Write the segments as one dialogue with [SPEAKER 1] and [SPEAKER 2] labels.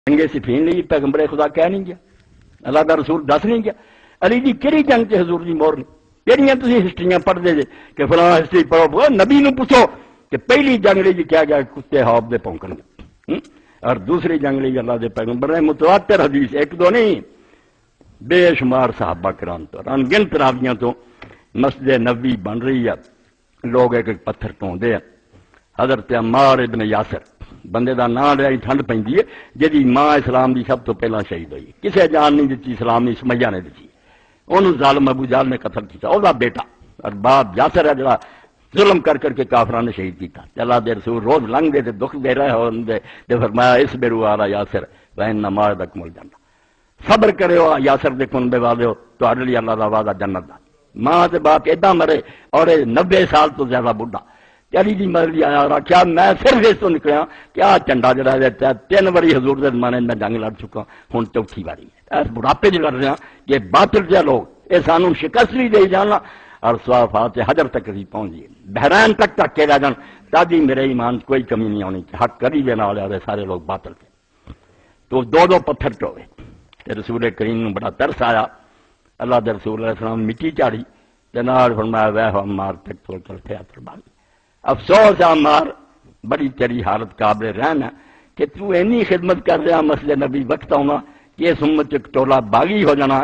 [SPEAKER 1] جنگ صفین لی پیغمبر خدا کہہ نہیں گیا، اللہ دا رسول دس نہیں گیا علی دی کہڑی جنگ تے حضور دی مور نہیں؟ کہڑیاں تسی ہسٹریاں پڑھتے جے کہ فلاں ہسٹری پڑھو، نبی نو پوچھو کہ پہلی جنگ لئی کیا گیا کتے ہاپ دے پونکن گے، اور دوسری جنگ لئی اللہ دے پیغمبر نے متواتر حدیث ایک دو نہیں بے شمار صحابہ کرام تو انگنت راویاں تو مسجد نبوی بن رہی ہے، لوگ ایک ایک پتھر ٹھوندے ہیں۔ حضرت عمار ابن یاسر بندے دا نام لیا ٹھنڈ پیندی ہے، جدی ماں اسلام دی سب تو پہلا شہید ہوئی، کسے جان نہیں دتی اسلام نے، سمیہ نے دتی، انہوں ظالم ابو جہل نے قتل کیا، او دا بیٹا اور باپ یاسر ہے جڑا ظلم کر کر کے کافران نے شہید کیتا۔ اللہ دے رسول روز لنگ دے تے دکھ دے رہے ہوندے تے فرمایا اس بیرو آلا یاسر وین نماز تک مل جانا، صبر کرے ہو یاسر دے کنبے والے ہو تہاڈے لیے اللہ دا وعدہ جنت دا۔ ماں تے باپ ایڈا مرے اور 90 سال تو زیادہ بڈھا، علی دی مرضی آیا کیا میں صرف اس تو نکلیا کیا چنڈا جڑا ہے 3 واری حضور دے زمانے میں جنگ لڑ چکا، ہن چوتھی واری ہے اس بڑھاپے جو لڑ رہے ہیں کہ باطل جا لوگ یہ سانوں شکست بھی دے جانا اور صوافات حجر تک بھی پہنچ جائے، بحرین تک تک کے رہ جان، تادی میرے ایمان کوئی کمی نہیں ہونی، حق کری بے نال والے سارے لوگ باطل تھے۔ تو دو پتھر ٹوئے تے رسول کریم نو بڑا ترس آیا، اللہ دے رسول علیہ السلام مٹی چاڑی تے نال فرمایا وے عمار تک تو چل پیا قربان۔ افسوس عمار بڑی تیری حالت قابل رحم ہے کہ تو اینی خدمت کر رہا مسجد نبی وقت آنا کہ اس امت چ ٹولا باغی ہو جانا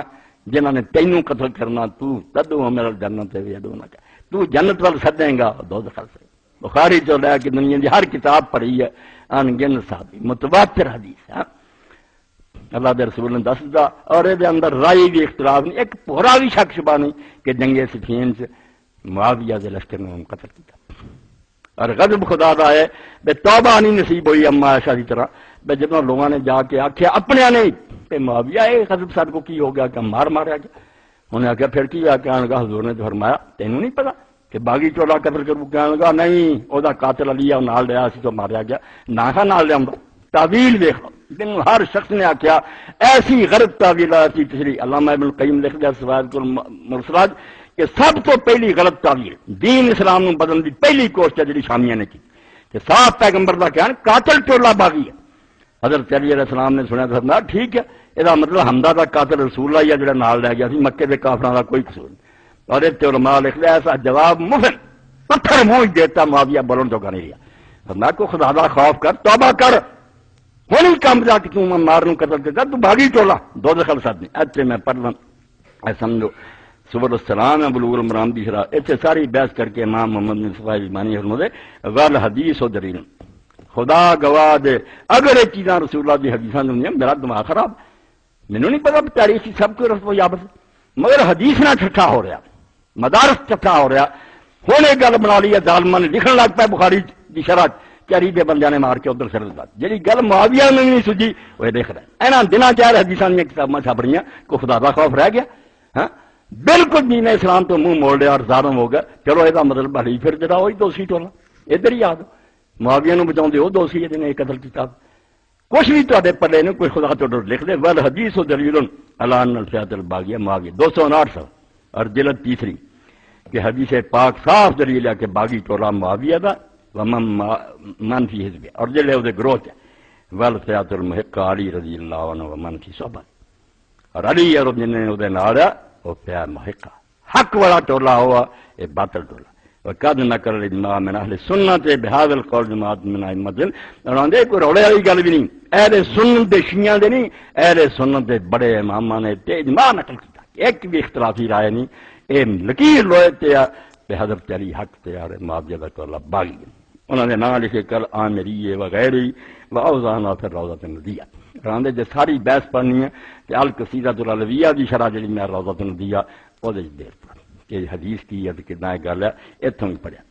[SPEAKER 1] جنہاں نے تینوں قتل کرنا، تو تدو میرا جنت ہے ادو نہ تو جنت وال سدیں گا دوزخ سے۔ بخاری جو لے کہ دنیا دی ہر کتاب پڑھی ہے ان گن صحابی متواتر حدیث ہے، اللہ دے رسول نے دس دا، اور یہ اندر رائے بھی اختلاف نہیں، ایک پورا بھی شک شبہ نہیں کہ جنگ صفین سے معاویہ دے لشکر نے قتل کیا، اور غضب خدا دا ہے بے توبہ نہیں نصیب ہوئی اما عائشہ کی طرح بے جتنا لوگوں نے جا کے آخیا اپنے نے کہ معاویہ یہ غضب سر کو کی ہو گیا کہ ماریا گیا، انہوں نے آخیا پھر کی آ کہنے لگا حضور نے تو فرمایا تینوں نہیں پتا کہ باغی چولا قتل کروں، کہنے لگا نہیں وہ قاتل علی نال لیا سی تو ماریا گیا، نہ نال لیا تعویل دیکھ لو، ہر شخص نے آخیا ایسی غلط تعویل ایسی تشریح، علامہ ابن القیم لکھ دیا سواد المرسلات کہ سب تو پہلی غلط تعویل دین اسلام نو بدلنے دی پہلی کوشش ہے جی شامیہ نے کی کہ صاف پیغمبر دا کہنا قاتل ٹولا باغی ہے۔ حضرت علی علیہ السلام نے سنیا تو ٹھیک ہے، یہ مطلب حمزہ دا قاتل رسول اللہ جڑا نال لے گیا سی، مکے دے کافراں دا کوئی قصور نہیں، اور یہ علماء لکھ لیا ایسا جواب مفل پتھر منہ دیتا معاویہ بولن تو نہیں لیا، فرمایا کو خدا دا خوف کر توبہ کر، ہوں کام جا کے تم ماروں قتل کرتا تو باغی ٹولا دوزخ سد نہیں۔ اچھے میں پڑھ لوں سمجھو سبل السلام ہے بلوغ المرام دی شرح اتنے ساری بحث کر کے امام محمد بن صفائی زمانی فرمودے ول حدیث و دلیل، خدا گواہ دے اگر یہ چیزاں رسول اللہ دی حدیثاں نہیں میرا دماغ خراب، مینوں نہیں پتا تاریخ سب کو رسو یابت، مگر حدیث نہ ٹھٹھا ہو رہا، مدارس ٹھٹھا ہو رہا، ہوں یہ گل بنا لی ہے ظالماں نے لکھن لگ پیا بخاری دی شرح چاری دے بندیاں نے مار کے ادھر سر دا جی گل معاویہ میں نہیں سجی وہ دیکھ رہے اینا دنوں چار حدیثاں دیا کتاباں چھپڑیاں کو خدا دا خوف رہ گیا، ہاں بالکل دین اسلام تو منہ موڑ لیا اور ظالم ہو گیا، چلو یہ مطلب بھائی پھر جا وہی دوشی ٹولا ادھر ہی آ دو معاویہ نو بچاؤ وہ دوشی نے قتل کیا، کچھ بھی تے پلے نے کوئی خدا تو ڈر لکھ دے ول حدیث و دلیل علی ان الفیات الباغیہ معاویہ 259 اور جلد تیسری کہ حدیث پاک صاف دلیل ہے کہ باغی ٹولا معاویہ دا ومن فی حزب اور جلے وہ گروہ ہے والفیات المحق علی رضی اللہ عنہ ومن فی صحبہ، اور علی اور جن نے نال وہ پیا محقہ حق والا ٹولا ہوا یہ باطل ٹولا، وقد نقل الاجماع من اہل سنت بهذا القول جماعت من ائمۃ اور کوئی روڑے والی گل بھی نہیں، اہل سنت دے شیعہ دے نہیں، اہل سنت دے بڑے اماماں نے تے اجماع نقل کیتا، ایک بھی اختلافی رائے نہیں، اے لکیر لوئے تے حضرت علی حق تے اور معاویہ دا ٹولا باغی، انہوں نے نام لکھے کل عامری وغیرہ و اوزانا پھر روضۃ الندیہ، راندے جے ساری بحث پڑھنی ہے کہ القصیدۃ العلویہ دی شرح جڑی میں روضۃ الندیہ وہ دیر پڑھ کہ حدیث کی ہے کہ نہ گل ہے اتوں ہی پڑھیا۔